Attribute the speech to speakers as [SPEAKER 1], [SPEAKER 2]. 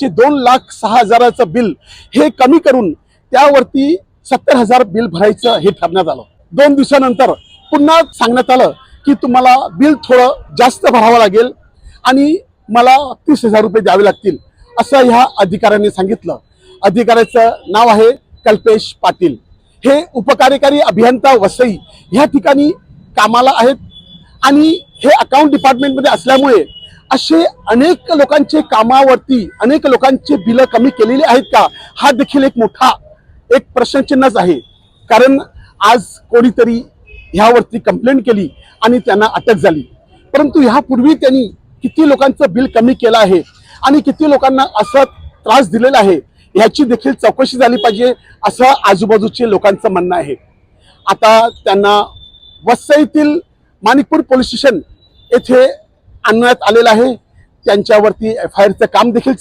[SPEAKER 1] 2,06,000चं bill हे कमी करून त्यावरती 70,000 बिल भरायचं हे ठरवण्यात आलं। 2 दिवसानंतर पुन्हा सांगण्यात आलं की तुम्हाला बिल थोडं जास्त भरावं लागेल आणि मला 30,000 रुपये द्यावे लागतील असं ह्या अधिकाऱ्यांनी सांगितलं। अधिकाऱ्याचं नाव आहे कल्पेश पाटील। हे उपकार्यकारी अभियंता वसई ह्या ठिकाणी कामाला आहेत आणि हे अकाउंट डिपार्टमेंटमध्ये असल्यामुळे असे अनेक लोकांचे कामावरती अनेक लोकांचे बिल कमी केलेले आहेत का हा देखील एक मोठा प्रश्नचिन्हच आहे। कारण आज कोणीतरी ह्यावरती कंप्लेंट केली आणि त्यांना अटक झाली, परंतु ह्यापूर्वी त्यांनी किती लोकांचं बिल कमी केलं आहे आणि किती लोकांना असं त्रास दिलेला आहे ह्याची देखील चौकशी झाली पाहिजे असं आजूबाजूचे लोकांचं म्हणणं आहे। आता त्यांना वसईतील माणिकपूर पोलीस स्टेशन येथे आणण्यात आलेलं आहे। त्यांच्यावरती FIRचं काम देखील